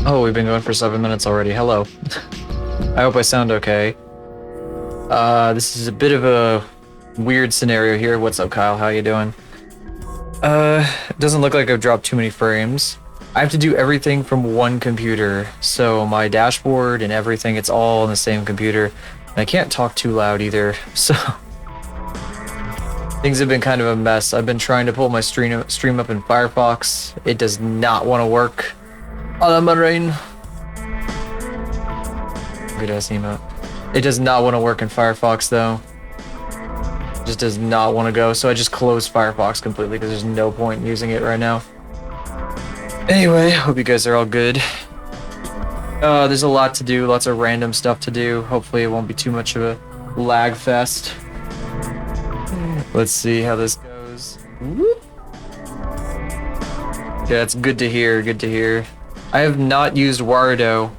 Oh, we've been going for 7 minutes already. Hello. I hope I sound okay. This is a bit of a weird scenario here. What's up, Kyle? How you doing? It doesn't look like I've dropped too many frames. I have to do everything from one computer, so my dashboard and everything, it's all on the same computer. And I can't talk too loud either, so things have been kind of a mess. I've been trying to pull my stream up in Firefox. It does not want to work. Marine. Good ass emote. It does not want to work in Firefox though. Just does not want to go, so I just closed Firefox completely because there's no point in using it right now. Anyway, hope you guys are all good. There's a lot to do, lots of random stuff to do. Hopefully it won't be too much of a lag fest. Let's see how this goes. Yeah, it's good to hear, good to hear. I have not used Wardo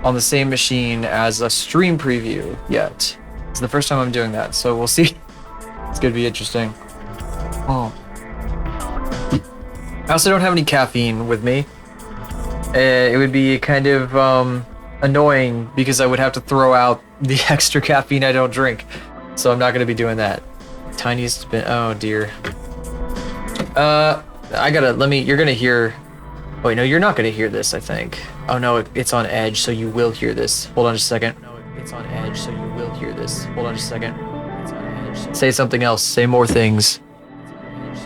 on the same machine as a stream preview yet. It's the first time I'm doing that, so we'll see. It's gonna be interesting. Oh. I also don't have any caffeine with me. It would be kind of annoying because I would have to throw out the extra caffeine I don't drink. So I'm not gonna be doing that. Tiniest bit, oh dear. You're gonna hear, wait, no, you're not gonna hear this, I think. Oh no, it's on edge, so you will hear this. Hold on just a second. No, it's on edge, so you will hear this. Hold on just a second. It's on edge. Say something else, say more things.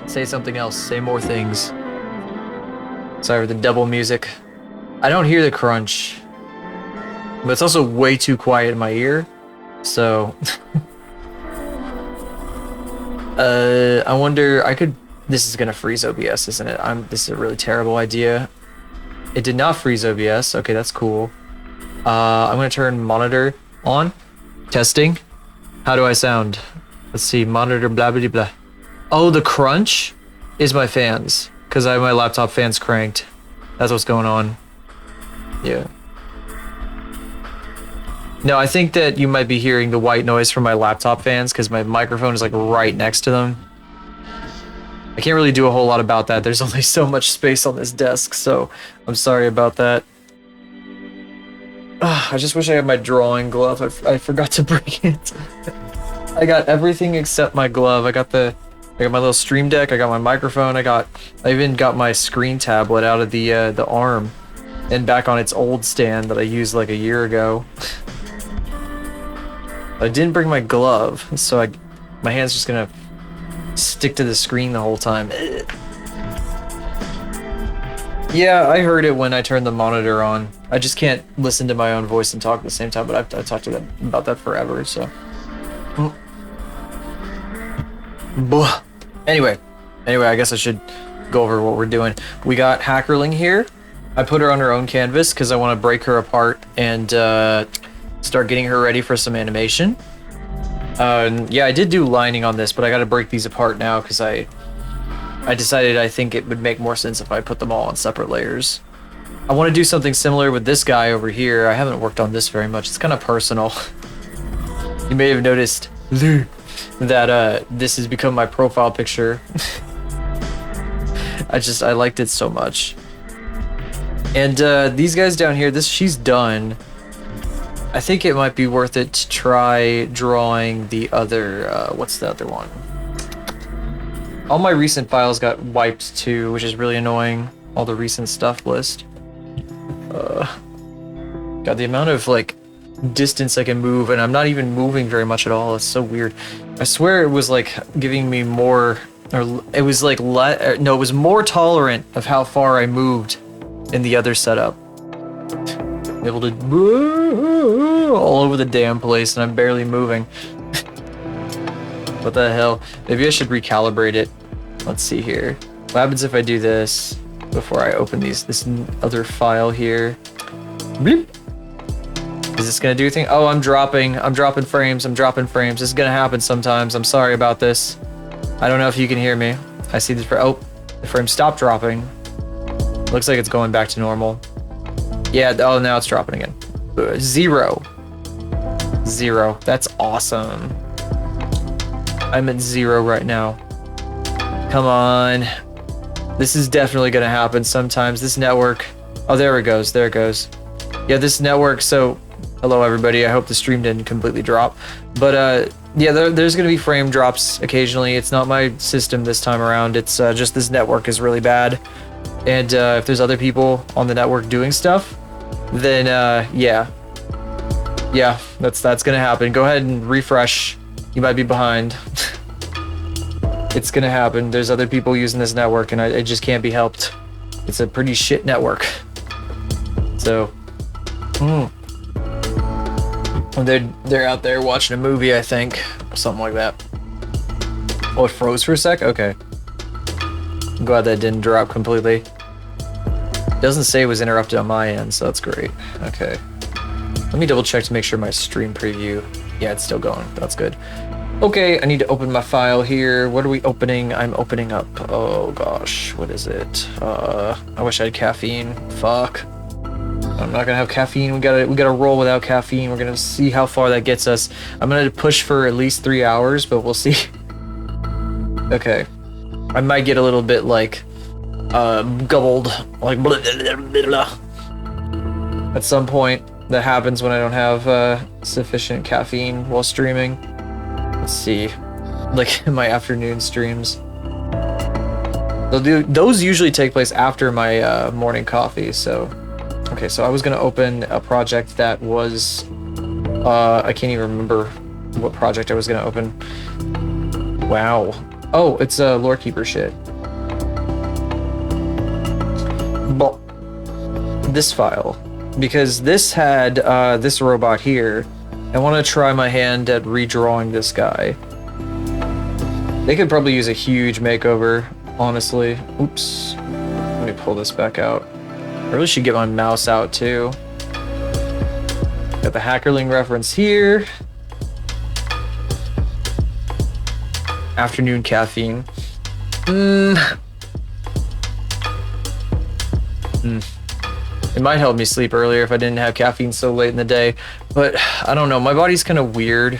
Say something else, say more things. Sorry for the double music. I don't hear the crunch, but it's also way too quiet in my ear, so. I wonder, this is gonna freeze OBS, isn't it? This is a really terrible idea. It did not freeze OBS. Okay, that's cool. I'm gonna turn monitor on. Testing. How do I sound? Let's see, monitor blah blah blah. Oh, the crunch is my fans, because I have my laptop fans cranked. That's what's going on. Yeah. No, I think that you might be hearing the white noise from my laptop fans because my microphone is like right next to them. I can't really do a whole lot about that. There's only so much space on this desk, so I'm sorry about that. I just wish I had my drawing glove. I forgot to bring it. I got everything except my glove. I got my little stream deck. I got my microphone. I even got my screen tablet out of the arm and back on its old stand that I used like a year ago. I didn't bring my glove, so my hand's just gonna stick to the screen the whole time. Yeah, I heard it when I turned the monitor on. I just can't listen to my own voice and talk at the same time, but I've talked to them about that forever, so. Anyway, I guess I should go over what we're doing. We got Hackerling here. I put her on her own canvas because I want to break her apart and start getting her ready for some animation. Yeah, I did do lining on this, but I got to break these apart now because I decided I think it would make more sense if I put them all on separate layers. I want to do something similar with this guy over here. I haven't worked on this very much. It's kind of personal. You may have noticed that this has become my profile picture. I liked it so much. And these guys down here, she's done. I think it might be worth it to try drawing the other, what's the other one? All my recent files got wiped too, which is really annoying. All the recent stuff list. God, the amount of like distance I can move, and I'm not even moving very much at all. It's so weird. I swear it was like giving me more, or it was like, no, it was more tolerant of how far I moved in the other setup. Able to all over the damn place, and I'm barely moving. What the hell? Maybe I should recalibrate it. Let's see here. What happens if I do this before I open this other file here? Bleep. Is this gonna do anything? Oh, I'm dropping frames. This is gonna happen sometimes. I'm sorry about this. I don't know if you can hear me. I see this. Oh, the frame stopped dropping. Looks like it's going back to normal. Yeah, oh, now it's dropping again. 0. That's awesome. I'm at 0 right now. Come on. This is definitely gonna happen sometimes. This network Oh, there it goes. There it goes. Yeah, this network. So, hello everybody. I hope the stream didn't completely drop. But yeah, there's gonna be frame drops occasionally. It's not my system this time around. It's just this network is really bad. And if there's other people on the network doing stuff, then yeah, that's gonna happen. Go ahead and refresh. You might be behind. It's gonna happen. There's other people using this network, and it just can't be helped. It's a pretty shit network. So, they're out there watching a movie, I think, or something like that. Oh, it froze for a sec. Okay. I'm glad that didn't drop completely. Doesn't say it was interrupted on my end, so that's great. Okay. Let me double check to make sure my stream preview. Yeah, it's still going. That's good. Okay, I need to open my file here. What are we opening? I'm opening up. Oh gosh, what is it? I wish I had caffeine. Fuck. I'm not gonna have caffeine. We gotta roll without caffeine. We're gonna see how far that gets us. I'm gonna push for at least 3 hours, but we'll see. Okay. I might get a little bit like gobbled, like blah, blah, blah, blah. At some point. That happens when I don't have sufficient caffeine while streaming. Let's see, like my afternoon streams. Those usually take place after my morning coffee. So, okay, so I was gonna open a project that was, I can't even remember what project I was gonna open. Wow. Oh, it's a lore keeper shit. But this file. Because this had this robot here. I want to try my hand at redrawing this guy. They could probably use a huge makeover, honestly. Oops. Let me pull this back out. I really should get my mouse out too. Got the Hackerling reference here. Afternoon caffeine. It might help me sleep earlier if I didn't have caffeine so late in the day, but I don't know, my body's kind of weird.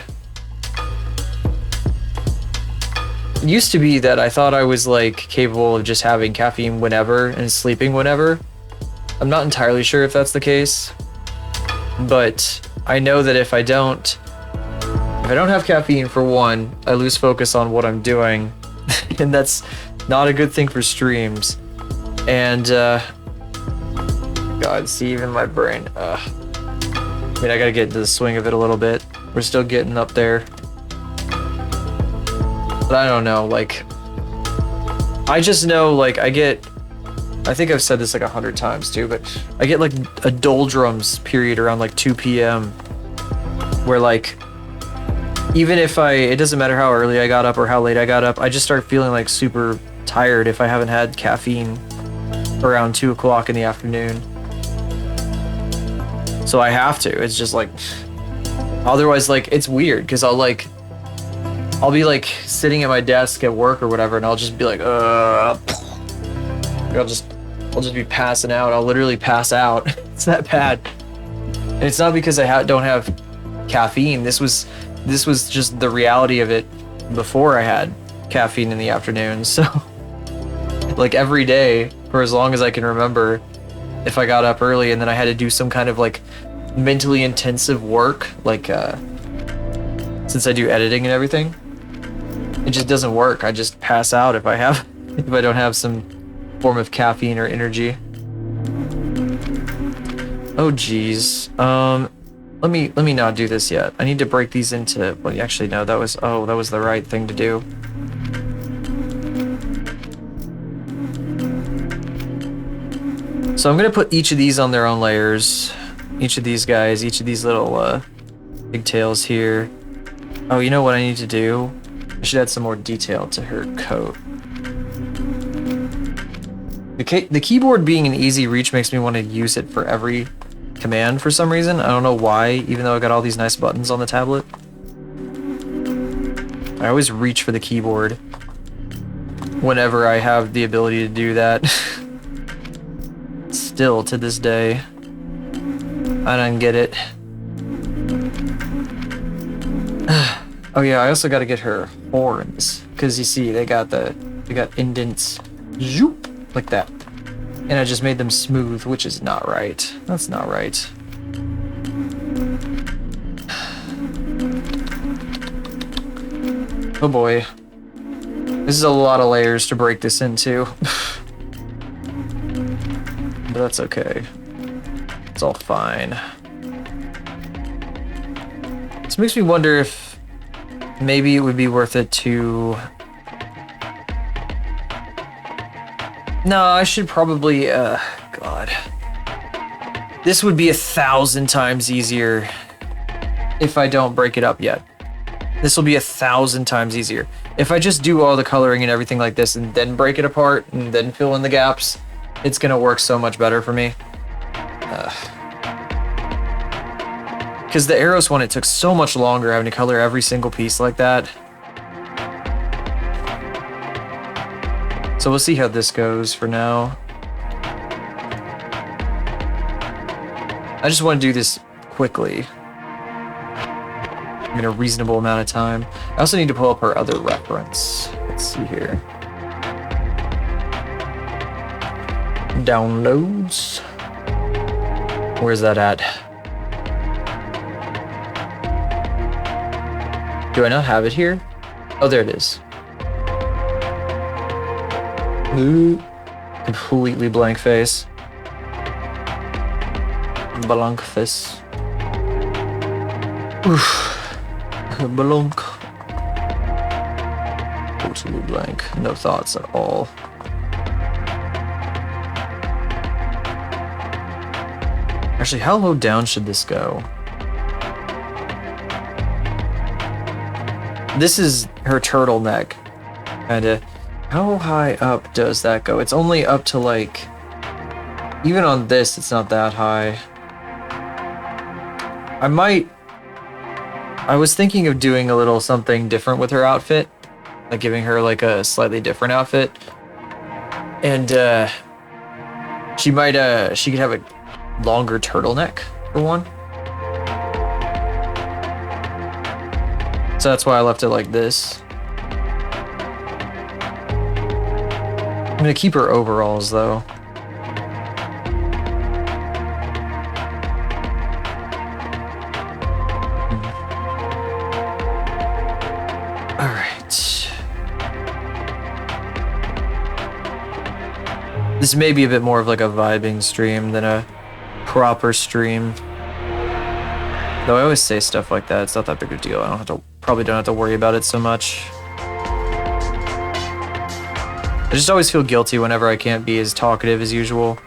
It used to be that I thought I was like capable of just having caffeine whenever and sleeping whenever. I'm not entirely sure if that's the case, but I know that if I don't have caffeine, for one, I lose focus on what I'm doing, and that's not a good thing for streams. And God, see, even my brain. I mean, I gotta get into the swing of it a little bit. We're still getting up there. But I don't know, like, I just know, like, I think I've said this like 100 times too, but I get like a doldrums period around like 2 p.m. where like, even if it doesn't matter how early I got up or how late I got up, I just start feeling like super tired if I haven't had caffeine around 2 o'clock in the afternoon. So I have to. It's just like, otherwise, like, it's weird because I'll be like sitting at my desk at work or whatever, and I'll just be like, I'll just be passing out. I'll literally pass out. It's that bad. And it's not because I don't have caffeine. This was just the reality of it before I had caffeine in the afternoon. So, like, every day for as long as I can remember, if I got up early and then I had to do some kind of like mentally intensive work, like since I do editing and everything, it just doesn't work. I just pass out if I don't have some form of caffeine or energy. Oh geez. Let me not do this yet. I need to break these into, well, actually no, that was the right thing to do. So I'm gonna put each of these on their own layers. Each of these guys, each of these little pigtails here. Oh, you know what I need to do? I should add some more detail to her coat. The keyboard being an easy reach makes me want to use it for every command for some reason. I don't know why, even though I got all these nice buttons on the tablet. I always reach for the keyboard whenever I have the ability to do that. Still to this day, I don't get it. Oh yeah, I also got to get her horns, because you see they got indents, zoop, like that. and I just made them smooth, which is not right. That's not right. Oh boy. This is a lot of layers to break this into. But that's okay. It's all fine. This makes me wonder if maybe it would be worth it to... No, I should probably, God. This would be 1,000 times easier if I don't break it up yet. This will be 1,000 times easier. If I just do all the coloring and everything like this and then break it apart and then fill in the gaps, it's gonna work so much better for me. Because the Eros one, it took so much longer having to color every single piece like that. So we'll see how this goes for now. I just want to do this quickly. In a reasonable amount of time. I also need to pull up our other reference. Let's see here. Downloads. Where's that at? Do I not have it here? Oh, there it is. Ooh. Completely blank face. Blank face. Oof. Blank. Totally blank. No thoughts at all. Actually, how low down should this go? This is her turtleneck. Kinda. How high up does that go? It's only up to like... Even on this, it's not that high. I was thinking of doing a little something different with her outfit. Like giving her like a slightly different outfit. And she could have a longer turtleneck for one. So that's why I left it like this. I'm gonna keep her overalls though. This may be a bit more of like a vibing stream than a proper stream. Though I always say stuff like that, it's not that big a deal. Probably don't have to worry about it so much. I just always feel guilty whenever I can't be as talkative as usual.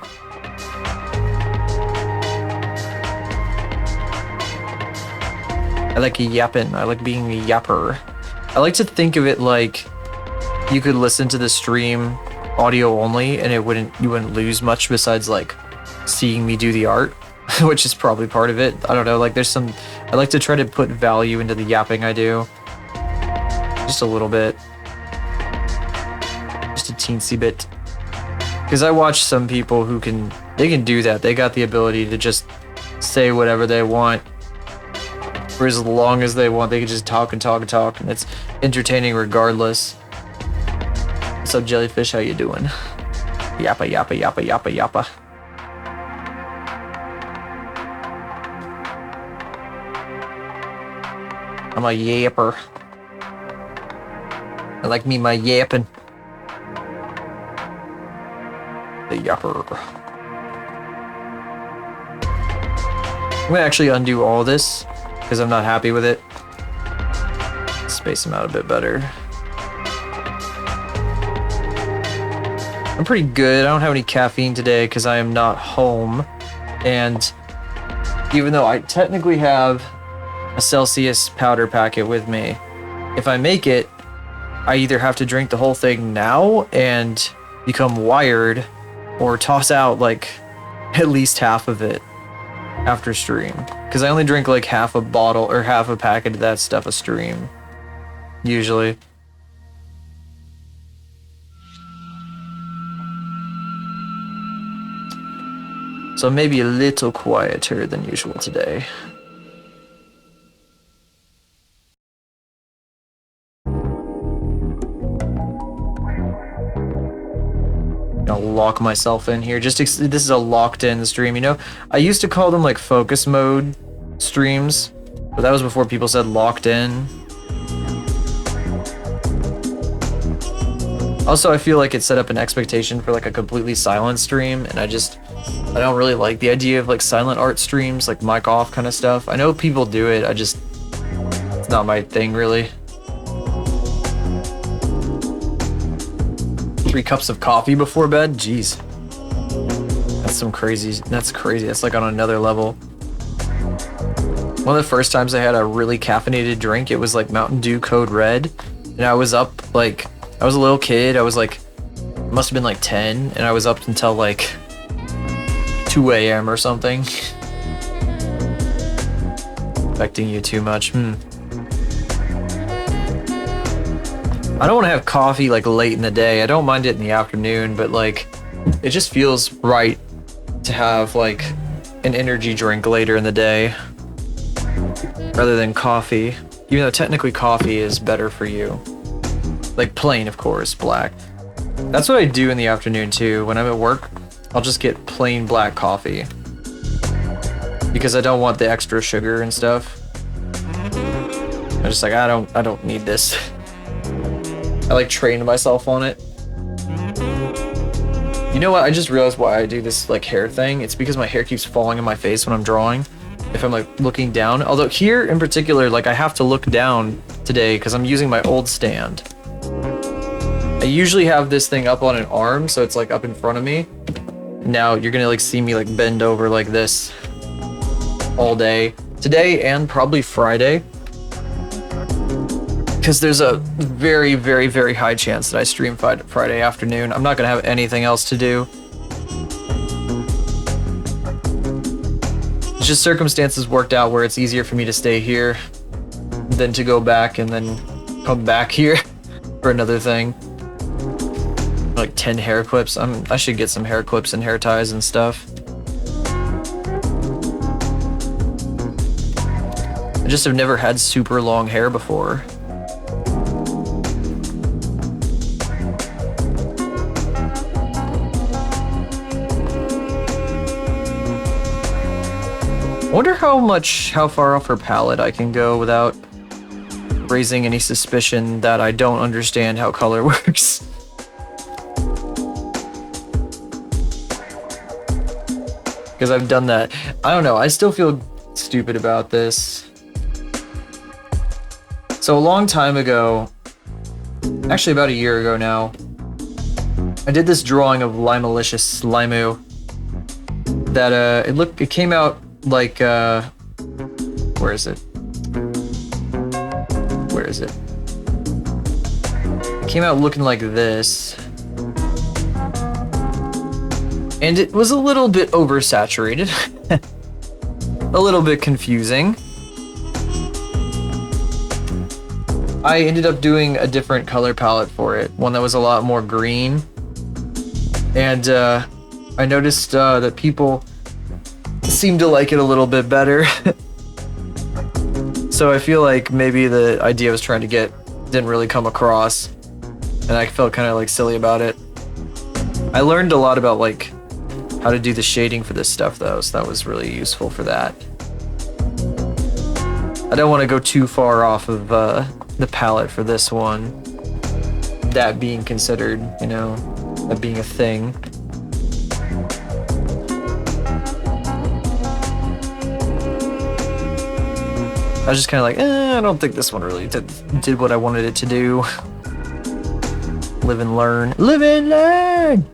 I like yapping. I like being a yapper. I like to think of it like you could listen to the stream audio only and you wouldn't lose much besides like seeing me do the art, which is probably part of it. I don't know, like I like to try to put value into the yapping I do. Just a little bit. Just a teensy bit. Because I watch some people who can do that. They got the ability to just say whatever they want for as long as they want. They can just talk and talk and talk, and it's entertaining regardless. What's up, Jellyfish? How you doing? Yappa, yappa, yappa, yappa, yappa. I'm a yapper. I like me my yapping. The yapper. I'm gonna actually undo all this because I'm not happy with it. Space them out a bit better. I'm pretty good. I don't have any caffeine today because I am not home. And even though I technically have a Celsius powder packet with me, if I make it, I either have to drink the whole thing now and become wired, or toss out like at least half of it after stream. Because I only drink like half a bottle or half a packet of that stuff a stream, usually. So maybe a little quieter than usual today. A lock myself in here. This is a locked in stream, you know? I used to call them like focus mode streams, but that was before people said locked in. Also, I feel like it set up an expectation for like a completely silent stream, and I don't really like the idea of like silent art streams, like mic off kind of stuff. I know people do it, it's not my thing really. 3 cups of coffee before bed? Jeez. That's crazy. That's like on another level. One of the first times I had a really caffeinated drink, it was like Mountain Dew Code Red. And I was up like, I was a little kid. I was like, must have been like 10. And I was up until like 2 a.m. or something. Affecting you too much. I don't want to have coffee like late in the day. I don't mind it in the afternoon, but like it just feels right to have like an energy drink later in the day rather than coffee, even though technically coffee is better for you. Like plain, of course, black. That's what I do in the afternoon too. When I'm at work, I'll just get plain black coffee because I don't want the extra sugar and stuff. I'm just like, I don't need this. I like trained myself on it. You know what? I just realized why I do this like hair thing. It's because my hair keeps falling in my face when I'm drawing. If I'm like looking down. Although here in particular, like I have to look down today because I'm using my old stand. I usually have this thing up on an arm, so it's like up in front of me. Now you're gonna like see me like bend over like this all day. Today and probably Friday. Because there's a very, very, very high chance that I stream Friday afternoon. I'm not going to have anything else to do. It's just circumstances worked out where it's easier for me to stay here than to go back and then come back here for another thing. Like 10 hair clips. I should get some hair clips and hair ties and stuff. I just have never had super long hair before. I wonder how far off her palette I can go without raising any suspicion that I don't understand how color works. Because I've done that. I don't know, I still feel stupid about this. So a long time ago, actually about a year ago now, I did this drawing of Limalicious Limu that it came out like where is it? It came out looking like this. And it was a little bit oversaturated. A little bit confusing. I ended up doing a different color palette for it, one that was a lot more green. And I noticed that people seem to like it a little bit better. So I feel like maybe the idea I was trying to get didn't really come across, and I felt kind of like silly about it. I learned a lot about like how to do the shading for this stuff though, so that was really useful for that. I don't want to go too far off of the palette for this one, that being considered, you know, that being a thing. I was just kind of like, I don't think this one really did what I wanted it to do. Live and learn. Live and learn!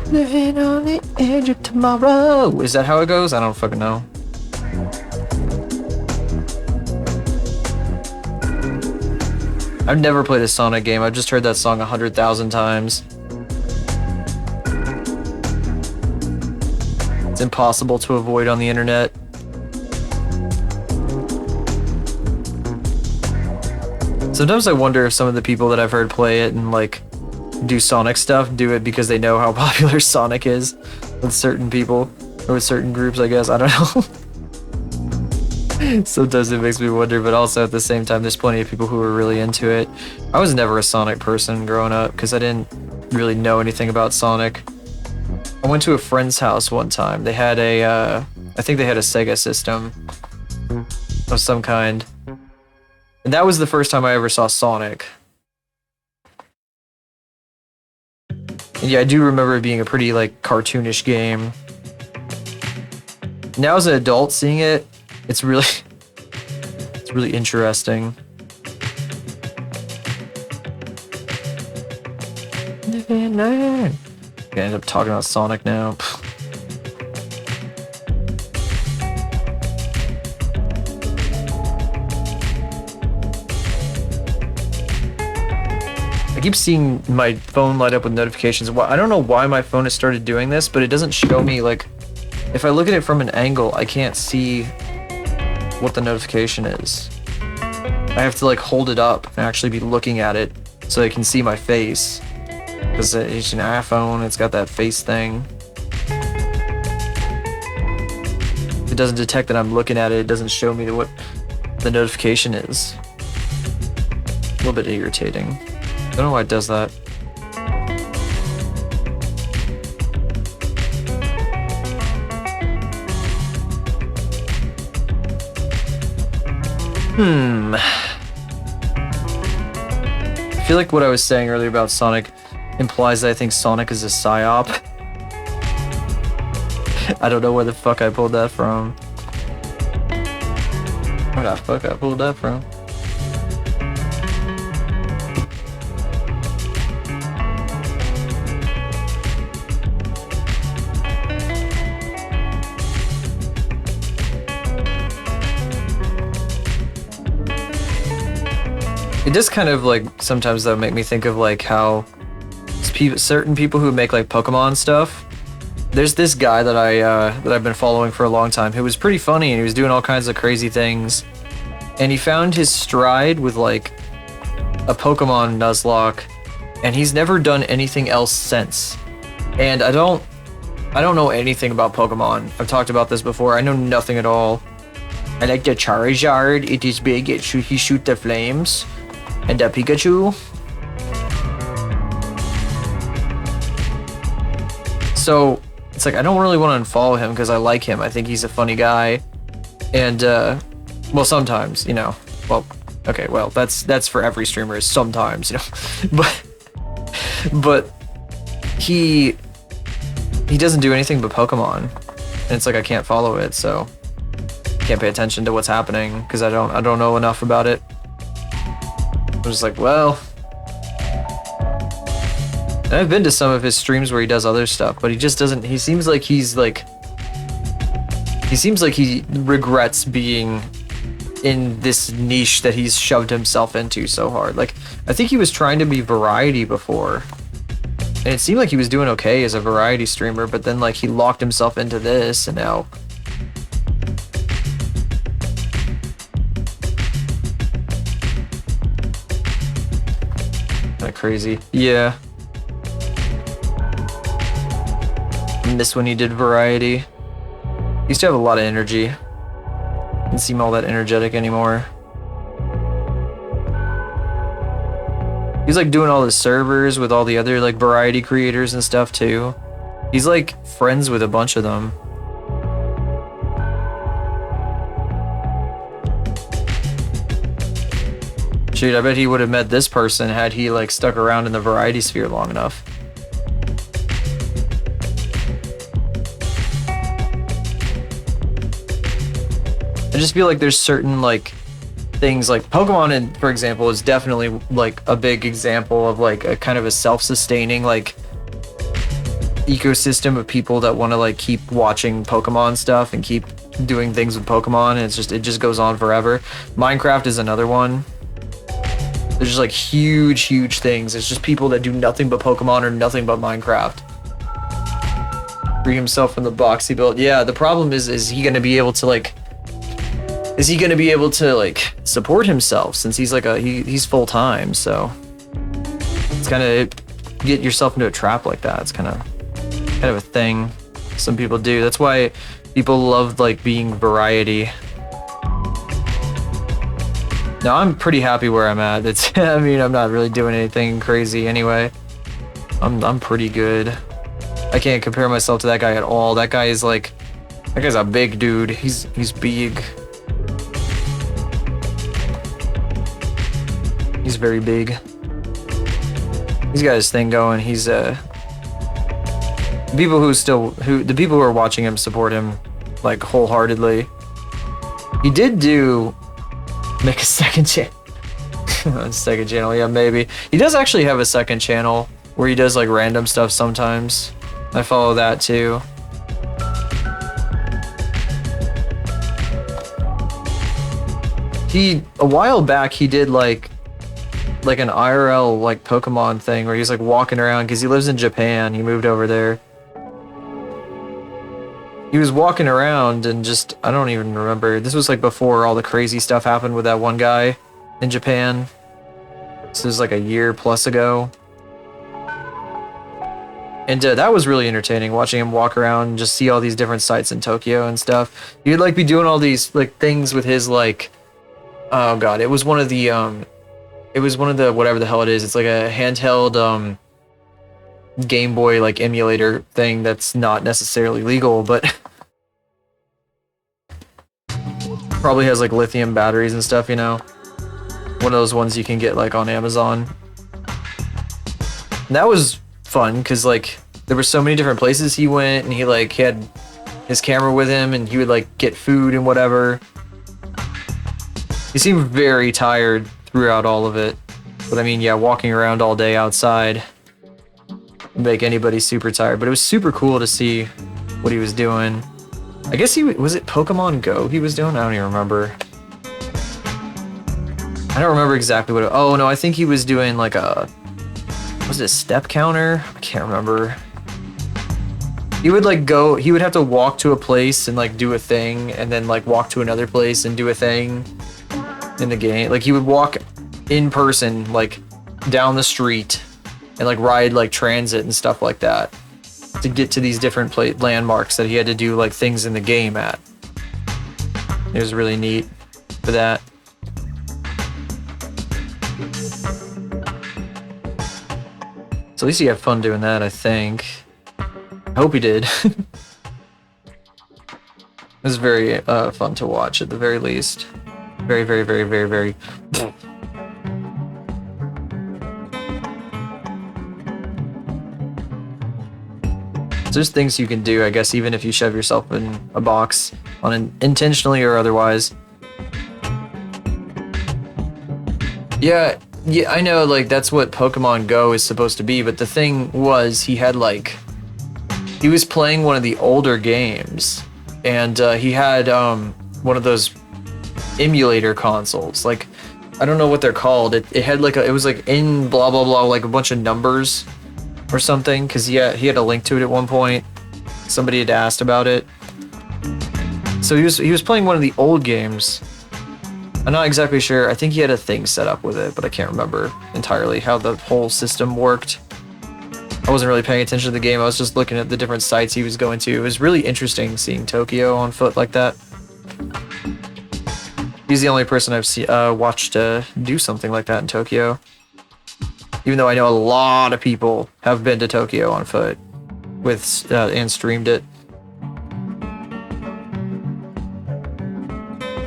Living on the edge of tomorrow. Is that how it goes? I don't fucking know. I've never played a Sonic game. I've just heard that song 100,000 times. It's impossible to avoid on the internet. Sometimes I wonder if some of the people that I've heard play it and like do Sonic stuff do it because they know how popular Sonic is with certain people or with certain groups, I guess. I don't know. Sometimes it makes me wonder, but also at the same time there's plenty of people who are really into it. I was never a Sonic person growing up because I didn't really know anything about Sonic. I went to a friend's house one time. They had a, I think they had a Sega system of some kind. And that was the first time I ever saw Sonic. And yeah, I do remember it being a pretty, like, cartoonish game. Now as an adult, seeing it, it's really interesting. Gonna end up talking about Sonic now. I keep seeing my phone light up with notifications. I don't know why my phone has started doing this, but it doesn't show me, like, if I look at it from an angle, I can't see what the notification is. I have to, like, hold it up and actually be looking at it so I can see my face. Because it's an iPhone, it's got that face thing. If it doesn't detect that I'm looking at it, it doesn't show me what the notification is. A little bit irritating. I don't know why it does that. I feel like what I was saying earlier about Sonic implies that I think Sonic is a psyop. I don't know where the fuck I pulled that from. Where the fuck I pulled that from? It does kind of, like, sometimes though make me think of, like, how certain people who make, like, Pokemon stuff. There's this guy that I've been following for a long time who was pretty funny, and he was doing all kinds of crazy things. And he found his stride with, like, a Pokemon Nuzlocke, and he's never done anything else since. And I don't know anything about Pokemon. I've talked about this before. I know nothing at all. I like the Charizard. It is big. He shoot the flames. And the Pikachu. So it's like I don't really want to unfollow him because I like him. I think he's a funny guy. And well, sometimes, you know. Well, okay, well, that's for every streamer, is sometimes, you know. but he doesn't do anything but Pokemon. And it's like I can't follow it, so I can't pay attention to what's happening because I don't know enough about it. I'm just like, well, and I've been to some of his streams where he does other stuff, but he just doesn't, he seems like he regrets being in this niche that he's shoved himself into so hard. Like, I think he was trying to be variety before, and it seemed like he was doing okay as a variety streamer, but then, like, he locked himself into this, and now crazy. Yeah. I miss when he did variety. He used to have a lot of energy. Doesn't seem all that energetic anymore. He's like doing all the servers with all the other like variety creators and stuff too. He's like friends with a bunch of them. Shoot, I bet he would have met this person had he like stuck around in the variety sphere long enough. I just feel like there's certain like things like Pokemon, and for example, is definitely like a big example of like a kind of a self-sustaining like ecosystem of people that want to like keep watching Pokemon stuff and keep doing things with Pokemon, and it just goes on forever. Minecraft is another one. There's just like huge things. It's just people that do nothing but Pokemon or nothing but Minecraft. Free himself from the box he built. Yeah, the problem is he gonna be able to like support himself, since he's like he's full time, so it's kind of get yourself into a trap like that. It's kind of a thing some people do. That's why people love like being variety. No, I'm pretty happy where I'm at. I mean, I'm not really doing anything crazy anyway. I'm pretty good. I can't compare myself to that guy at all. That guy is like, that guy's a big dude. He's big. He's very big. He's got his thing going. He's the people who are watching him support him like wholeheartedly. He did make a second channel. Second channel, yeah, maybe. He does actually have a second channel where he does like random stuff sometimes. I follow that too. A while back he did like an IRL like Pokemon thing where he's like walking around because he lives in Japan. He moved over there. He was walking around and just, I don't even remember. This was like before all the crazy stuff happened with that one guy in Japan. This was like a year plus ago. And that was really entertaining, watching him walk around and just see all these different sites in Tokyo and stuff. He would like be doing all these like things with his like, oh god, it was one of the whatever the hell it is. It's like a handheld Game Boy like emulator thing that's not necessarily legal, but probably has like lithium batteries and stuff, you know. One of those ones you can get like on Amazon. And that was fun because like there were so many different places he went, and he had his camera with him, and he would like get food and whatever. He seemed very tired throughout all of it, but I mean, yeah, walking around all day outside would make anybody super tired. But it was super cool to see what he was doing. I guess was it Pokemon Go he was doing? I don't even remember. I don't remember exactly what oh no, I think he was doing like was it a step counter? I can't remember. He would he would have to walk to a place and like do a thing, and then like walk to another place and do a thing in the game. Like he would walk in person like down the street and like ride like transit and stuff like that to get to these different landmarks that he had to do like things in the game at. It was really neat for that. So at least he had fun doing that, I think. I hope he did. It was very fun to watch at the very least. Very, very, very, very, very. So there's things you can do, I guess, even if you shove yourself in a box, intentionally or otherwise. Yeah, I know, like, that's what Pokemon Go is supposed to be, but the thing was, he was playing one of the older games, and he had one of those emulator consoles. Like, I don't know what they're called. It had like it was like in blah blah blah, like a bunch of numbers or something, because he had a link to it at one point. Somebody had asked about it. So he was playing one of the old games. I'm not exactly sure. I think he had a thing set up with it, but I can't remember entirely how the whole system worked. I wasn't really paying attention to the game. I was just looking at the different sites he was going to. It was really interesting seeing Tokyo on foot like that. He's the only person I've watched do something like that in Tokyo. Even though I know a lot of people have been to Tokyo on foot and streamed it.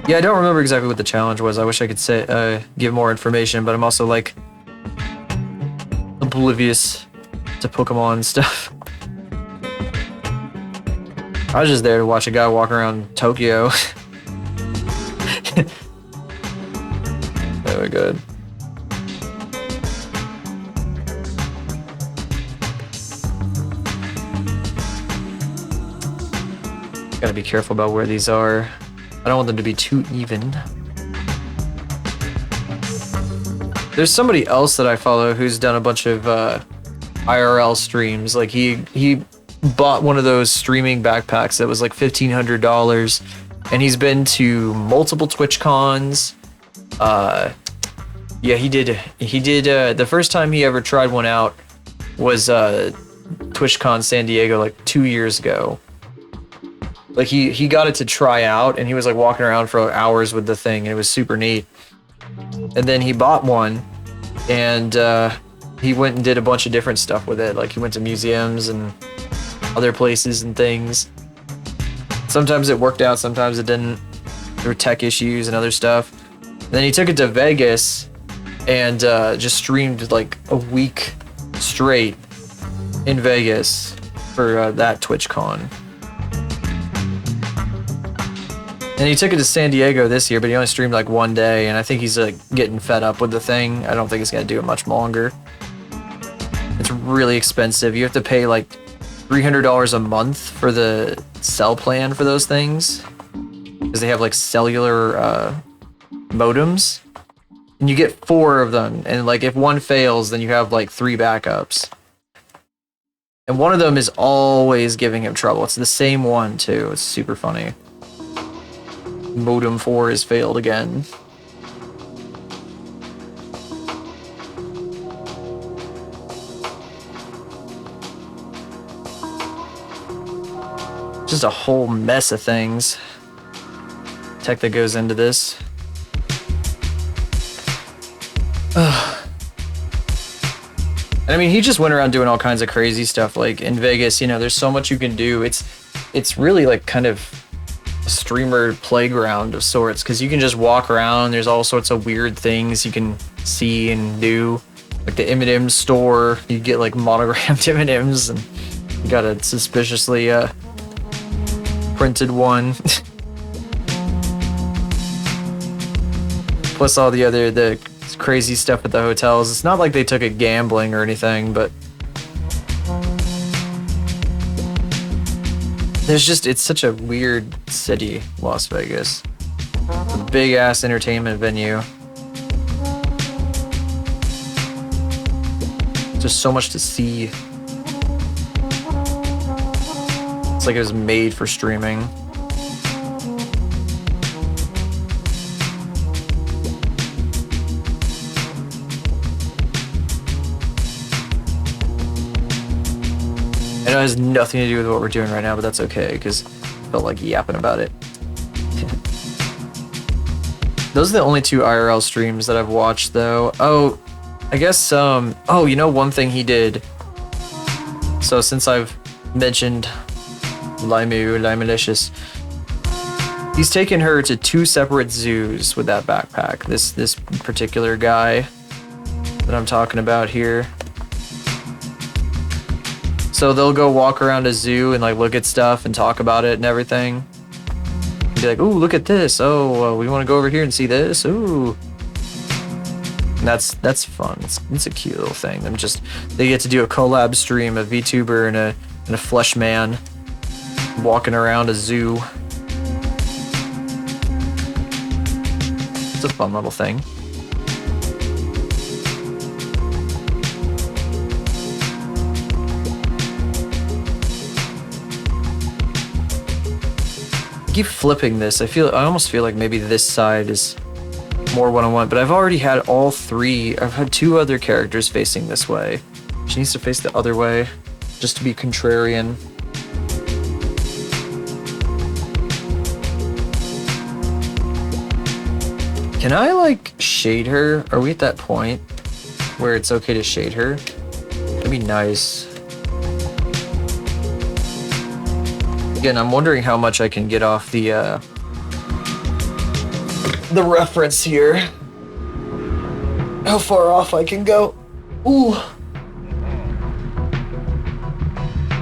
Yeah, I don't remember exactly what the challenge was. I wish I could give more information, but I'm also like oblivious to Pokemon stuff. I was just there to watch a guy walk around Tokyo. Very good. Gotta be careful about where these are. I don't want them to be too even. There's somebody else that I follow who's done a bunch of IRL streams. Like he bought one of those streaming backpacks that was like $1,500, and he's been to multiple Twitch cons. Yeah, he did. The first time he ever tried one out was TwitchCon San Diego like 2 years ago. Like he got it to try out, and he was like walking around for hours with the thing, and it was super neat. And then he bought one, and he went and did a bunch of different stuff with it. Like he went to museums and other places and things. Sometimes it worked out, sometimes it didn't. There were tech issues and other stuff. And then he took it to Vegas and just streamed like a week straight in Vegas for that TwitchCon. And he took it to San Diego this year, but he only streamed like one day, and I think he's like getting fed up with the thing. I don't think he's gonna do it much longer. It's really expensive. You have to pay like $300 a month for the cell plan for those things, because they have like cellular modems, and you get 4 of them, and like if one fails, then you have like 3 backups. And one of them is always giving him trouble. It's the same one too. It's super funny. Modem 4 has failed again. Just a whole mess of things. Tech that goes into this. And I mean, he just went around doing all kinds of crazy stuff. Like in Vegas, you know, there's so much you can do. It's really like kind of a streamer playground of sorts, because you can just walk around. There's all sorts of weird things you can see and do. Like the M&M's store, you get like monogrammed M&M's, and you got a suspiciously printed one. Plus all the crazy stuff at the hotels. It's not like they took it gambling or anything, but it's such a weird city, Las Vegas. A big ass entertainment venue. Just so much to see. It's like it was made for streaming. It has nothing to do with what we're doing right now, but that's okay, because I felt like yapping about it. Those are the only 2 IRL streams that I've watched, though. Oh, I guess, oh, you know one thing he did? So since I've mentioned Limelicious, he's taken her to 2 separate zoos with that backpack. This particular guy that I'm talking about here. So they'll go walk around a zoo and like look at stuff and talk about it and everything. Be like, ooh, look at this. Oh, we want to go over here and see this. Ooh. And that's fun. It's a cute little thing. They get to do a collab stream, a VTuber and a flesh man walking around a zoo. It's a fun little thing. I keep flipping this. I almost feel like maybe this side is more what I want, but I've already had all 3. I've had 2 other characters facing this way. She needs to face the other way, just to be contrarian. Can I like shade her? Are we at that point where it's okay to shade her? That'd be nice. Again, I'm wondering how much I can get off the reference here. How far off I can go. Ooh.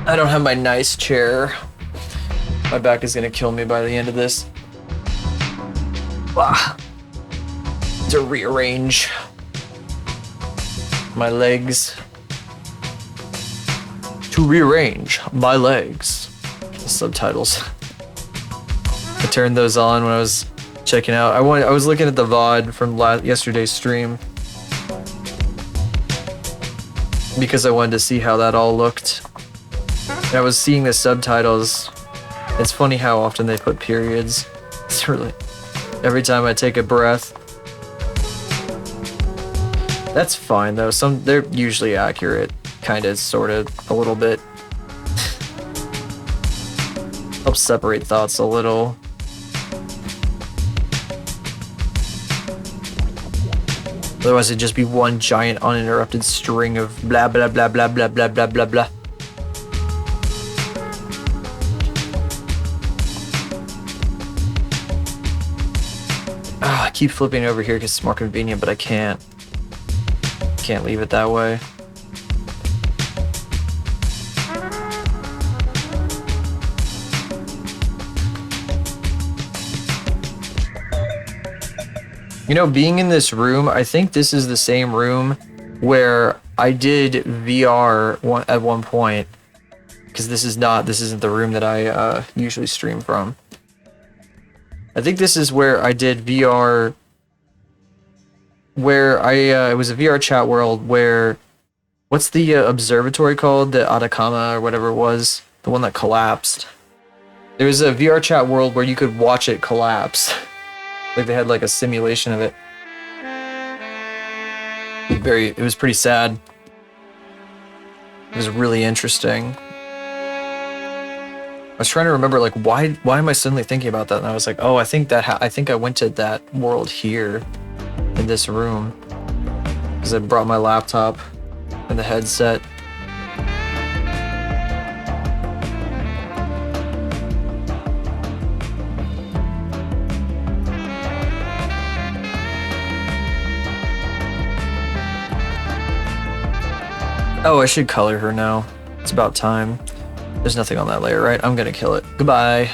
I don't have my nice chair. My back is gonna kill me by the end of this. To rearrange my legs. To rearrange my legs. Subtitles. I turned those on when I was checking out. I was looking at the VOD from yesterday's stream because I wanted to see how that all looked. And I was seeing the subtitles. It's funny how often they put periods. It's really every time I take a breath. That's fine though. They're usually accurate, kind of, sort of, a little bit. Helps separate thoughts a little. Otherwise it'd just be one giant uninterrupted string of blah blah blah blah blah blah blah blah blah. keep flipping it over here because it's more convenient, but I can't leave it that way. You know, being in this room, I think this is the same room where I did VR at one point, because this isn't the room that I usually stream from. I think this is where I did VR, where it was a VR chat world where, what's the observatory called? The Atacama or whatever it was, the one that collapsed. There was a VR chat world where you could watch it collapse. Like they had like a simulation of it. It was pretty sad. It was really interesting. I was trying to remember like why am I suddenly thinking about that? And I was like, oh, I think I went to that world here in this room because I brought my laptop and the headset. Oh, I should color her now. It's about time. There's nothing on that layer, right? I'm gonna kill it. Goodbye.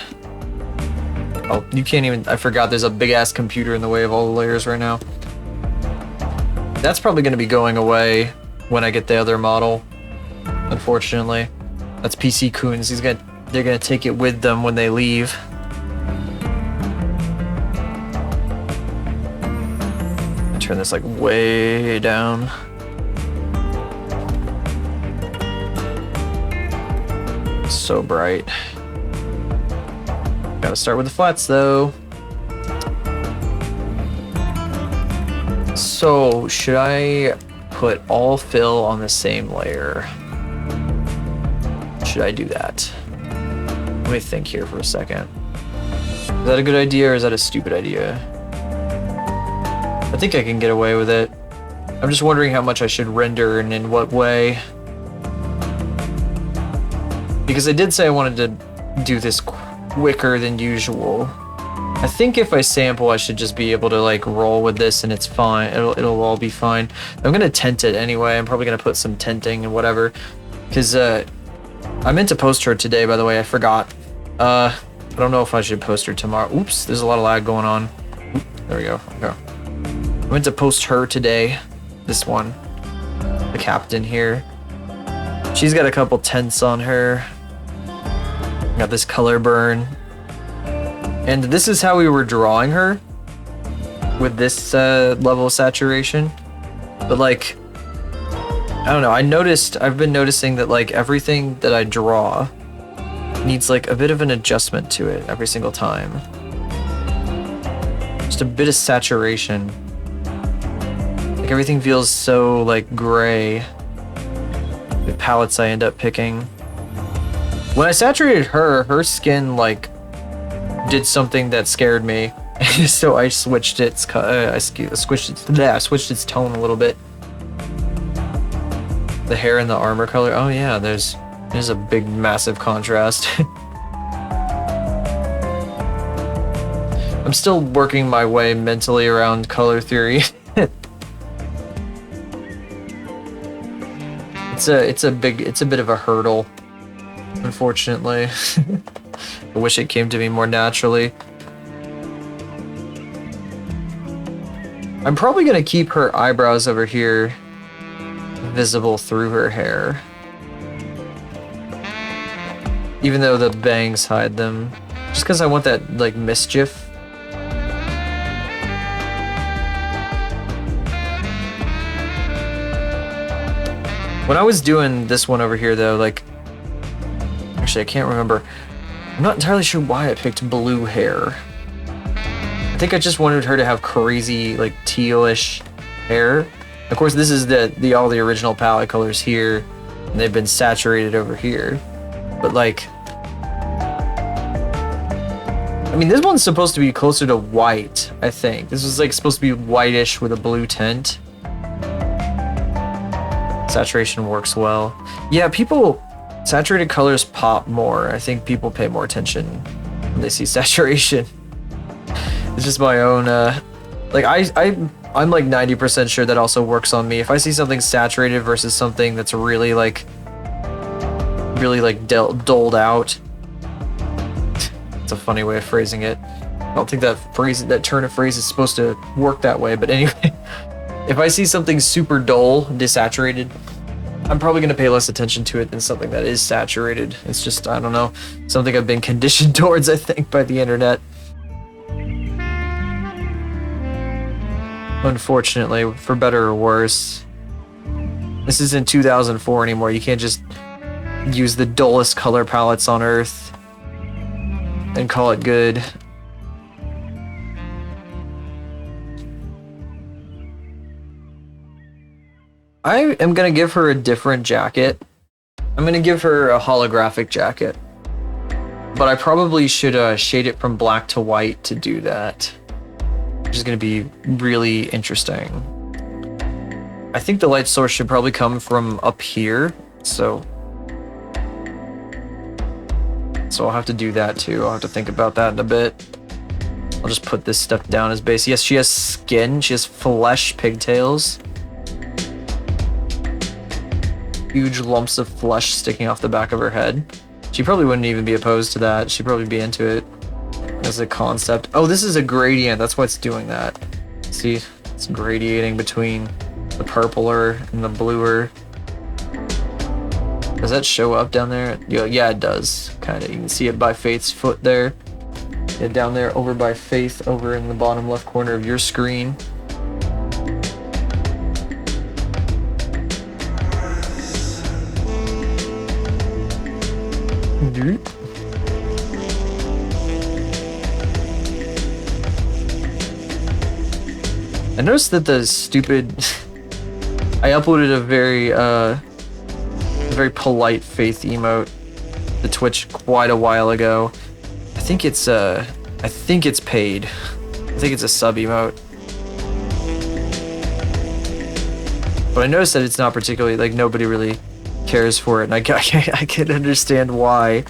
Oh, you can't even... I forgot there's a big-ass computer in the way of all the layers right now. That's probably gonna be going away when I get the other model, unfortunately. That's PC Coons. They're gonna take it with them when they leave. Turn this like way down. So bright. Gotta start with the flats though. So should I put all fill on the same layer? Should I do that? Let me think here for a second. Is that a good idea or is that a stupid idea? I think I can get away with it. I'm just wondering how much I should render and in what way. Because I did say I wanted to do this quicker than usual. I think if I sample, I should just be able to like roll with this and it's fine. It'll all be fine. I'm gonna tint it anyway. I'm probably gonna put some tinting and whatever. Because I meant to post her today, by the way. I forgot. I don't know if I should post her tomorrow. Oops, there's a lot of lag going on. Oop, there we go. Okay. I meant to post her today. This one. The captain here. She's got a couple tints on her. Got this color burn. And this is how we were drawing her with this level of saturation. But like, I don't know, I've been noticing that like everything that I draw needs like a bit of an adjustment to it every single time. Just a bit of saturation. Like everything feels so like gray. The palettes I end up picking. When I saturated her skin like did something that scared me, so I switched its switched its tone a little bit. The hair and the armor color. Oh yeah, there's a big massive contrast. I'm still working my way mentally around color theory. It's a bit of a hurdle. Unfortunately. I wish it came to me more naturally. I'm probably gonna keep her eyebrows over here visible through her hair. Even though the bangs hide them. Just because I want that, like, mischief. When I was doing this one over here, though, like... Actually, I can't remember. I'm not entirely sure why I picked blue hair. I think I just wanted her to have crazy, like, tealish hair. Of course, this is all the original palette colors here, and they've been saturated over here. But, like... I mean, this one's supposed to be closer to white, I think. This was, like, supposed to be whitish with a blue tint. Saturation works well. Yeah, saturated colors pop more. I think people pay more attention when they see saturation. It's just my own Like I'm like 90% sure that also works on me. If I see something saturated versus something that's really like doled out. It's a funny way of phrasing it. I don't think that turn of phrase is supposed to work that way, but anyway. If I see something super dull, desaturated, I'm probably going to pay less attention to it than something that is saturated. It's just, I don't know, something I've been conditioned towards, I think, by the internet. Unfortunately, for better or worse. This isn't 2004 anymore. You can't just use the dullest color palettes on Earth and call it good. I am gonna give her a different jacket. I'm gonna give her a holographic jacket. But I probably should shade it from black to white to do that. Which is gonna be really interesting. I think the light source should probably come from up here, so I'll have to do that too. I'll have to think about that in a bit. I'll just put this stuff down as base. Yes, she has skin. She has flesh pigtails. Huge lumps of flesh sticking off the back of her head. She probably wouldn't even be opposed to that. She'd probably be into it as a concept. Oh, this is a gradient. That's why it's doing that. See, it's gradiating between the purpler and the bluer. Does that show up down there? Yeah, it does. Kind of. You can see it by Faith's foot there. Yeah, down there, over by Faith, over in the bottom left corner of your screen. I noticed that the stupid I uploaded a very polite Faith emote to Twitch quite a while ago. I think it's paid. I think it's a sub emote. But I noticed that it's not particularly, like, nobody really cares for it, and I can understand why.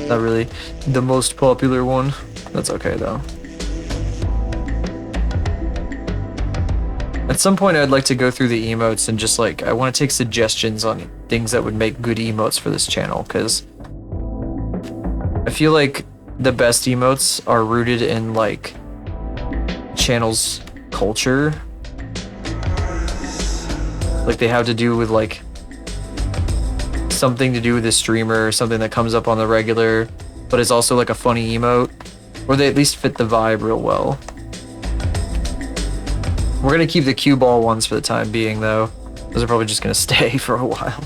Not really the most popular one. That's okay though. At some point I'd like to go through the emotes and just like, I want to take suggestions on things that would make good emotes for this channel, because I feel like the best emotes are rooted in like channel's culture. Like they have to do with like something to do with the streamer, something that comes up on the regular, but is also like a funny emote, or they at least fit the vibe real well. We're gonna keep the cue ball ones for the time being though. Those are probably just gonna stay for a while.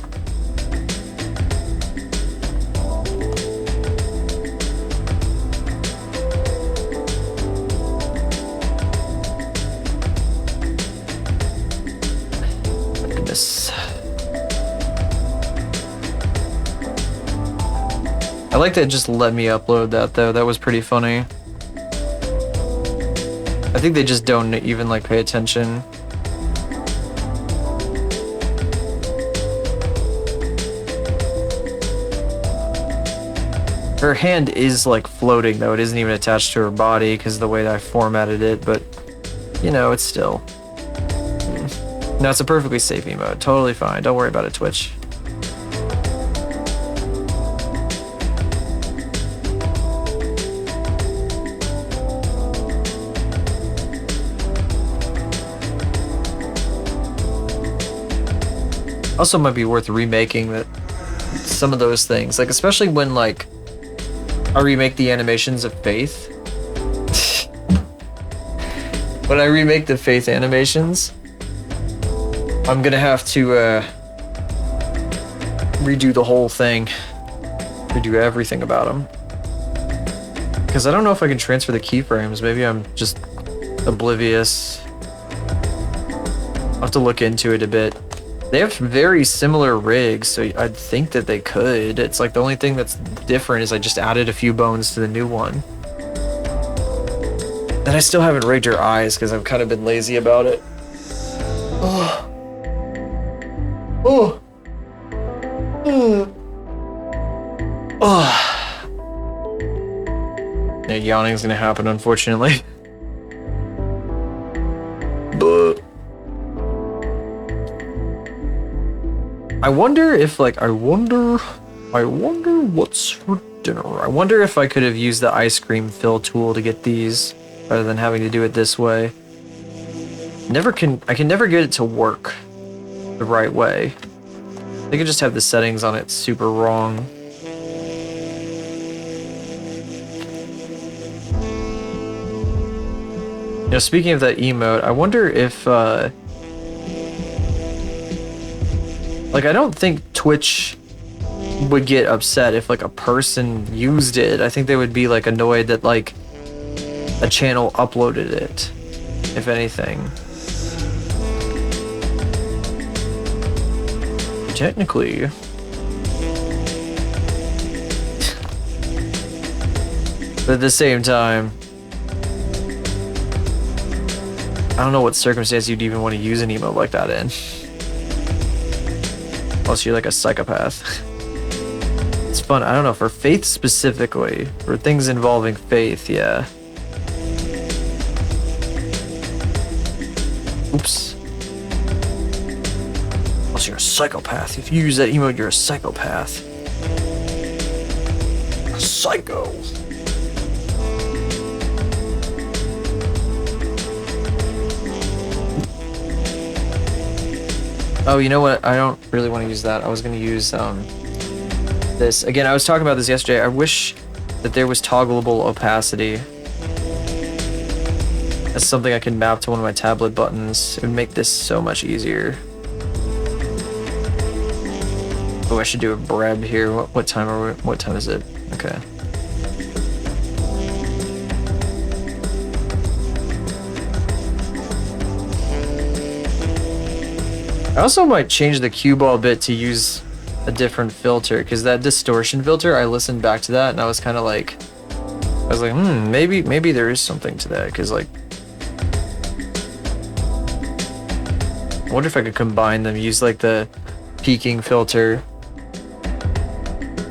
Goodness. I like that it just let me upload that though. That was pretty funny. I think they just don't even like pay attention. Her hand is like floating though. It isn't even attached to her body because of the way that I formatted it, but you know, it's still. No, it's a perfectly safe emote. Totally fine. Don't worry about it, Twitch. Also might be worth remaking some of those things, like especially when like I remake the animations of Faith. When I remake the Faith animations, I'm gonna have to redo the whole thing, redo everything about them, because I don't know if I can transfer the keyframes. Maybe I'm just oblivious. I'll have to look into it a bit. They have very similar rigs, so I'd think that they could. It's like the only thing that's different is I just added a few bones to the new one. And I still haven't rigged her eyes because I've kind of been lazy about it. Oh. Oh. Oh. Yeah, yawning's gonna happen, unfortunately. But I wonder if, like, I wonder what's for dinner. I wonder if I could have used the ice cream fill tool to get these, rather than having to do it this way. I can never get it to work the right way. I think I just have the settings on it super wrong. You know, speaking of that emote, I wonder if, like, I don't think Twitch would get upset if, like, a person used it. I think they would be, like, annoyed that, like, a channel uploaded it, if anything. Technically. But at the same time, I don't know what circumstance you'd even want to use an emote like that in. Unless you're like a psychopath. It's fun. I don't know, for Faith specifically, for things involving Faith, yeah. Oops. Unless you're a psychopath. If you use that emote, you're a psychopath. A psycho. Oh, you know what? I don't really want to use that. I was going to use this. Again, I was talking about this yesterday. I wish that there was toggleable opacity. That's something I can map to one of my tablet buttons. It would make this so much easier. Oh, I should do a Breb here. What time are we? What time is it? Okay. I also might change the cue ball bit to use a different filter, because that distortion filter, I listened back to that and I was kind of like, maybe there is something to that, because like, I wonder if I could combine them, use like the peaking filter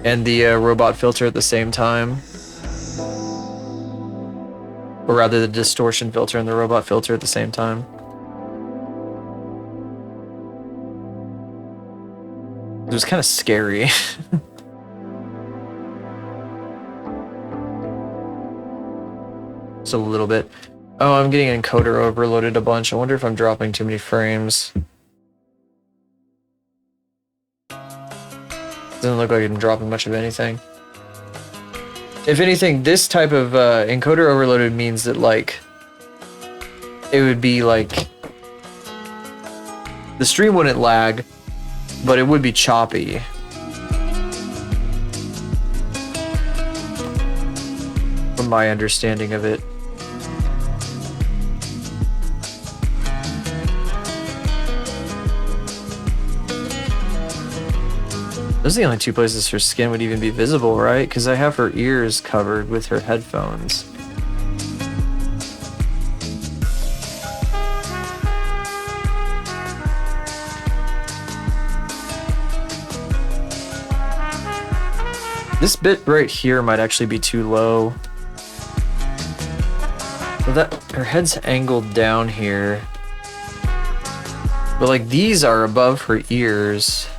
and the robot filter at the same time, or rather the distortion filter and the robot filter at the same time. It was kind of scary. Just a little bit. Oh, I'm getting encoder overloaded a bunch. I wonder if I'm dropping too many frames. Doesn't look like I'm dropping much of anything. If anything, this type of encoder overloaded means that, like, it would be like the stream wouldn't lag, but it would be choppy. From my understanding of it. Those are the only two places her skin would even be visible, right? Because I have her ears covered with her headphones. This bit right here might actually be too low. But that, her head's angled down here. But like these are above her ears.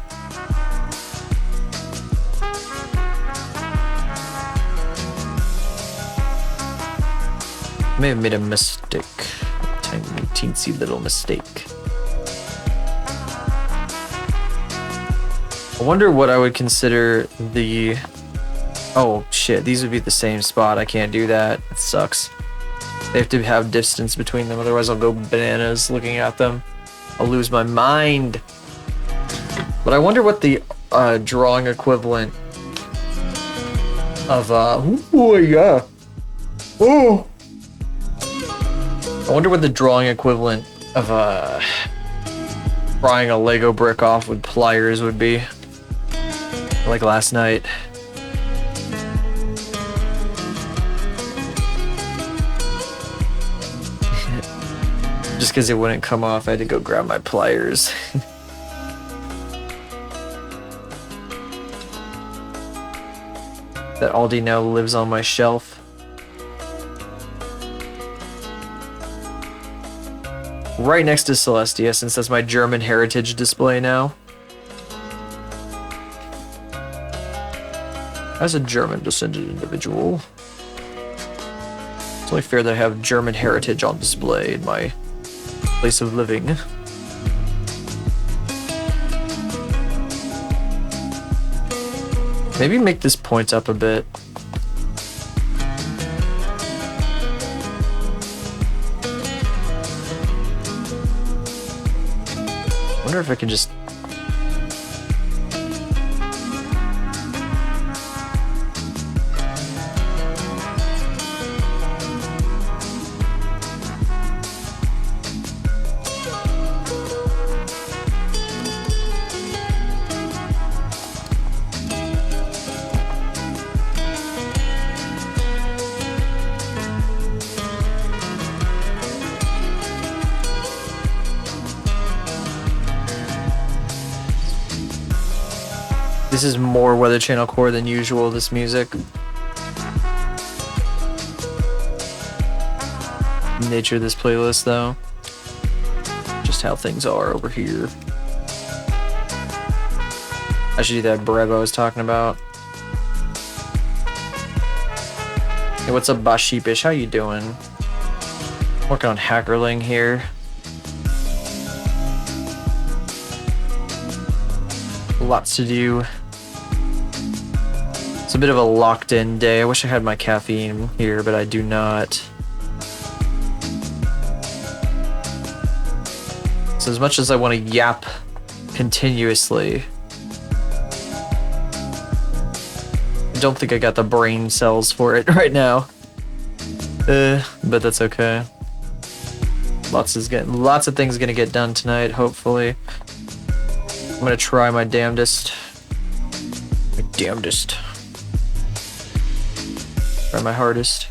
I may have made a mistake. A tiny teensy little mistake. I wonder what I would consider the... Oh shit, these would be the same spot. I can't do that. It sucks. They have to have distance between them, otherwise I'll go bananas looking at them. I'll lose my mind. But I wonder what the drawing equivalent of oh yeah. Oh. I wonder what the drawing equivalent of prying a Lego brick off with pliers would be. Like last night. Just because it wouldn't come off, I had to go grab my pliers. That Aldi now lives on my shelf. right next to Celestia, since that's my German heritage display now. As a German descended individual, it's only fair that I have German heritage on display in my place of living. Maybe make this point up a bit. Wonder if I can just... This is more Weather Channel core than usual, this music. Nature of this playlist, though. Just how things are over here. I should do that brev I was talking about. Hey, what's up, Basheepish? How you doing? Working on Hackerling here. Lots to do. It's a bit of a locked-in day. I wish I had my caffeine here, but I do not. So as much as I want to yap continuously, I don't think I got the brain cells for it right now. But that's okay. Lots of things gonna get done tonight, hopefully. I'm gonna try my damnedest. My damnedest. Try my hardest.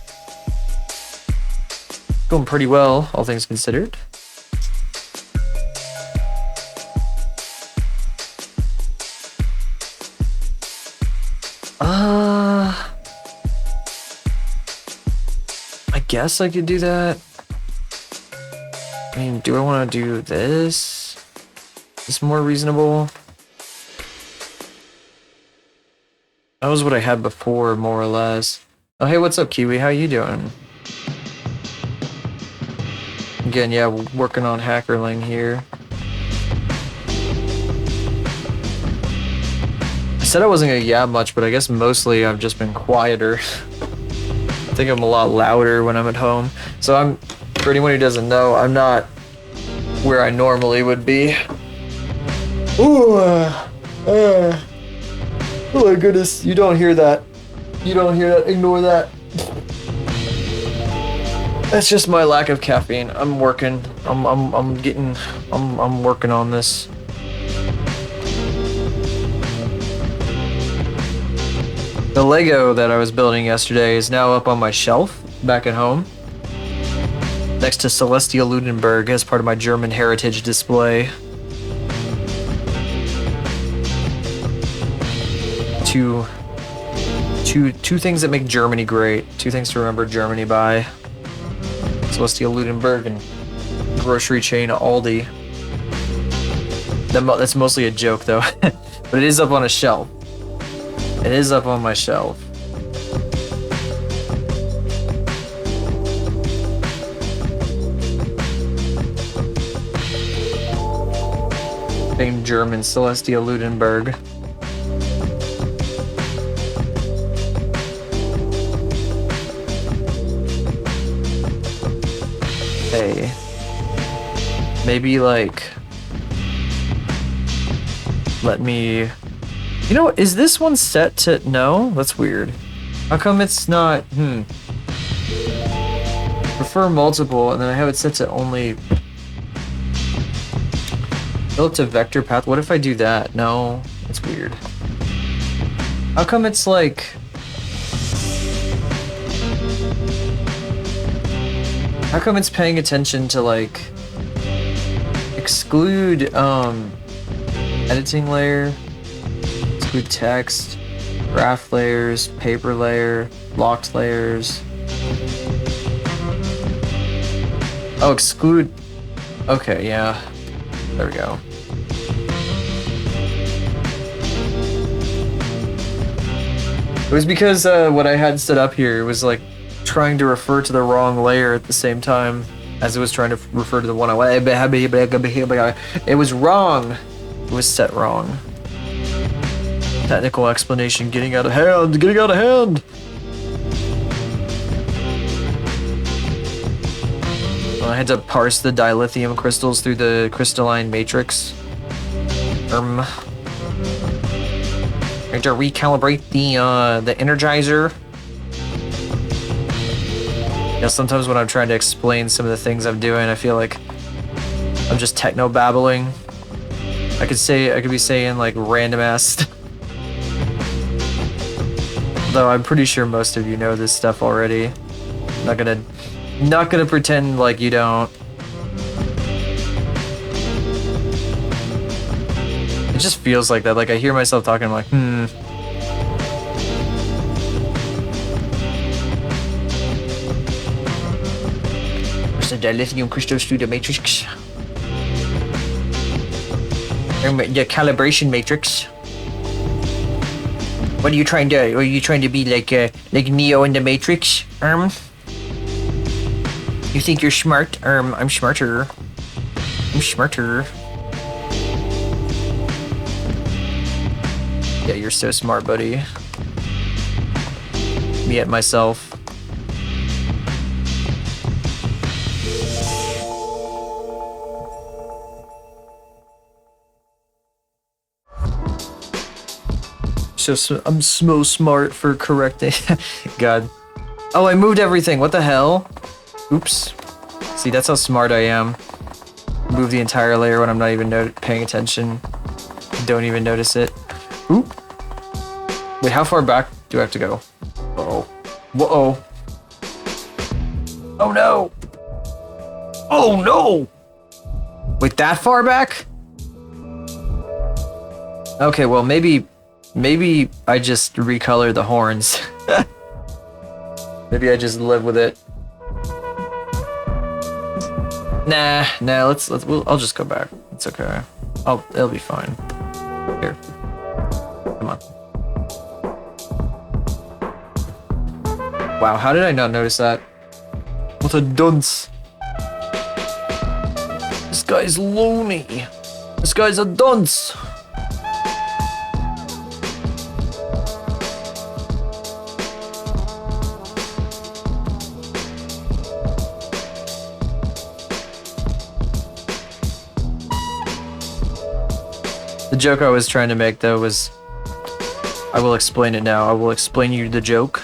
Going pretty well, all things considered. I guess I could do that. I mean, do I want to do this? Is this more reasonable? That was what I had before, more or less. Oh, hey, what's up, Kiwi? How you doing? Again, yeah, working on Hackerling here. I said I wasn't gonna yab much, but I guess mostly I've just been quieter. I think I'm a lot louder when I'm at home. So for anyone who doesn't know, I'm not where I normally would be. Ooh, oh my goodness, you don't hear that. You don't hear that, ignore that. That's just my lack of caffeine. I'm working. I'm working on this. The Lego that I was building yesterday is now up on my shelf back at home, next to Celestia Ludenberg as part of my German heritage display. Two things that make Germany great. Two things to remember Germany by. Celestia Ludenberg and grocery chain Aldi. That's mostly a joke though, but it is up on a shelf. It is up on my shelf. Famed German Celestia Ludenberg. Hey, maybe like, let me, you know, is this one set to, no, that's weird. How come it's not, prefer multiple, and then I have it set to only, build to vector path. What if I do that? No, that's weird. How come it's like, how come it's paying attention to like exclude editing layer, exclude text, graph layers, paper layer, locked layers. Oh, exclude Okay, yeah. There we go. It was because what I had set up here was like trying to refer to the wrong layer at the same time as it was trying to refer to the one I wanted. It was wrong. It was set wrong. Technical explanation getting out of hand. Getting out of hand. I had to parse the dilithium crystals through the crystalline matrix. I had to recalibrate the energizer. Yeah, sometimes when I'm trying to explain some of the things I'm doing, I feel like I'm just techno babbling. I could be saying like random ass stuff. Though I'm pretty sure most of you know this stuff already. Not gonna pretend like you don't. It just feels like that. Like I hear myself talking, I'm like, Where's the dilithium crystals through the matrix? The calibration matrix. What are you trying to? Are you trying to be like Neo in the Matrix? You think you're smart? I'm smarter. I'm smarter. Yeah, you're so smart, buddy. Me at myself. So I'm so smart for correcting. God. Oh, I moved everything. What the hell? Oops. See, that's how smart I am. Move the entire layer when I'm not even paying attention. Don't even notice it. Oop. Wait, how far back do I have to go? Uh-oh. Whoa. Oh no. Oh no. Wait, that far back? Okay, well, maybe I just recolor the horns. Maybe I just live with it. Nah, I'll just go back. It's okay. It'll be fine. Here. Come on. Wow, how did I not notice that? What a dunce. This guy's loony. This guy's a dunce. The joke I was trying to make, though, was... I will explain it now. I will explain you the joke.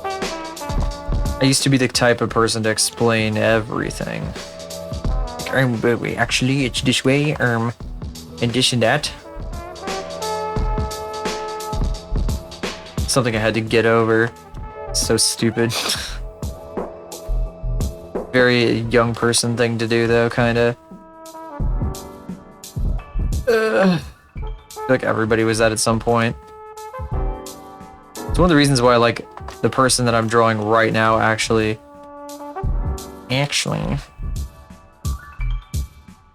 I used to be the type of person to explain everything. Like, wait, actually, it's this way, and this and that. Something I had to get over. So stupid. Very young person thing to do, though, kinda. I feel like everybody was that at some point. It's one of the reasons why I like the person that I'm drawing right now, actually. I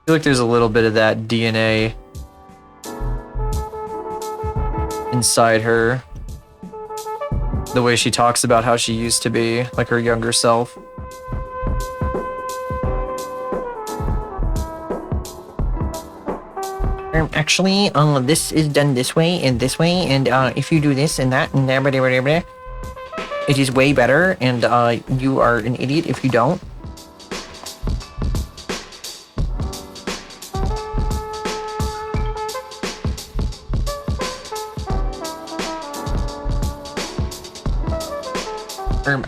feel like there's a little bit of that DNA inside her. The way she talks about how she used to be, like her younger self. Actually, this is done this way, and if you do this and that, and blah, blah, blah, blah, it is way better, and you are an idiot if you don't.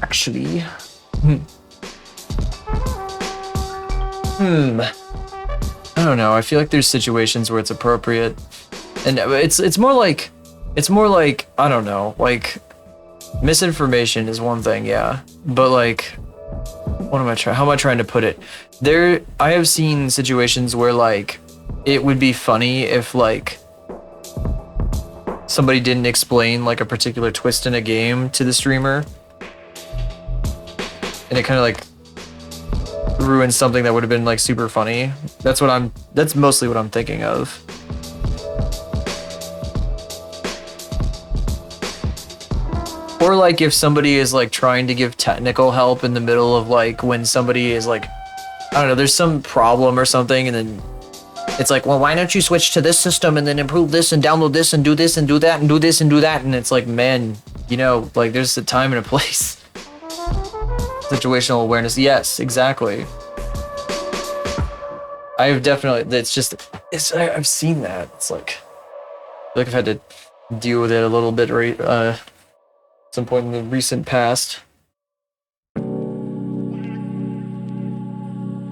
Actually... I don't know. I feel like there's situations where it's appropriate, and it's more like I don't know. Like misinformation is one thing, yeah, but like, what am I trying? How am I trying to put it? I have seen situations where like it would be funny if like somebody didn't explain like a particular twist in a game to the streamer, and it kind of like ruin something that would have been like super funny. That's mostly what I'm thinking of. Or like if somebody is like trying to give technical help in the middle of like when somebody is like, I don't know, there's some problem or something, and then it's like, well, why don't you switch to this system and then improve this and download this and do this and do that and do this and do that? And it's like, man, you know, like there's a time and a place. Situational awareness. Yes, exactly. I've definitely, I've seen that. It's like, I feel like I've had to deal with it a little bit, at some point in the recent past.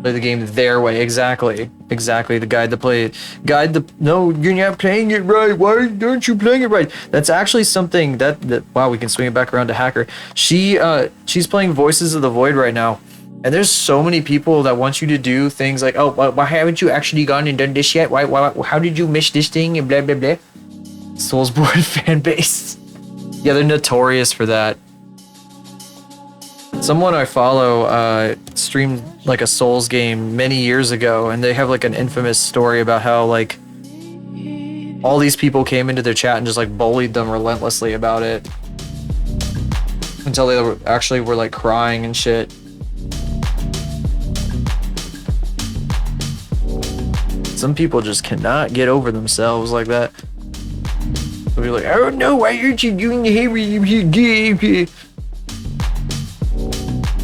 Play the game their way. Exactly. The guide to play it. No, you're not playing it right. Why aren't you playing it right? That's actually something that wow, we can swing it back around to Hacker. She's playing Voices of the Void right now. And there's so many people that want you to do things like, oh, why haven't you actually gone and done this yet? Why how did you miss this thing and blah blah blah. Soulsborne fan base. Yeah, they're notorious for that. Someone I follow streamed like a Souls game many years ago, and they have like an infamous story about how like all these people came into their chat and just like bullied them relentlessly about it until they were like crying and shit. Some people just cannot get over themselves like that. They'll be like, oh no, why aren't you doing the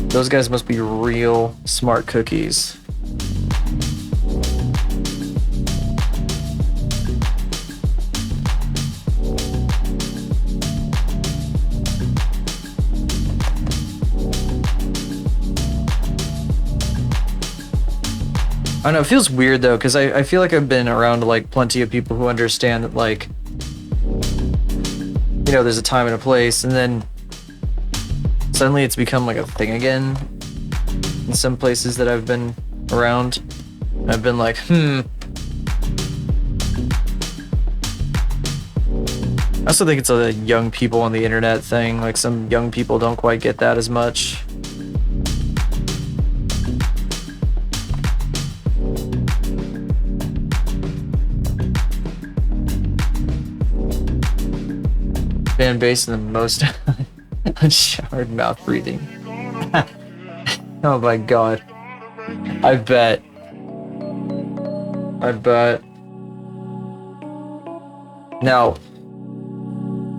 Those guys must be real smart cookies. I don't know, it feels weird though, because I feel like I've been around like plenty of people who understand that like, you know, there's a time and a place, and then suddenly it's become like a thing again in some places that I've been around. I've been like, I also think it's a young people on the internet thing. Like some young people don't quite get that as much. Fan base and the most unshowered mouth breathing. Oh my god. I bet. Now,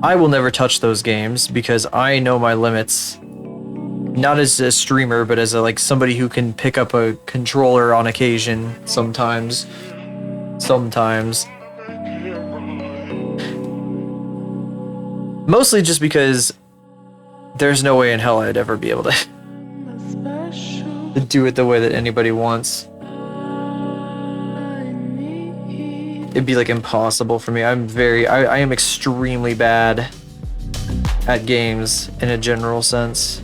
I will never touch those games because I know my limits. Not as a streamer, but as like somebody who can pick up a controller on occasion sometimes. Mostly just because there's no way in hell I'd ever be able to do it the way that anybody wants. It'd be like impossible for me. I am extremely bad at games in a general sense.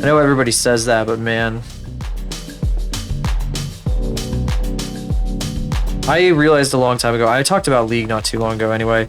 I know everybody says that, but man. I realized a long time ago, I talked about League not too long ago anyway,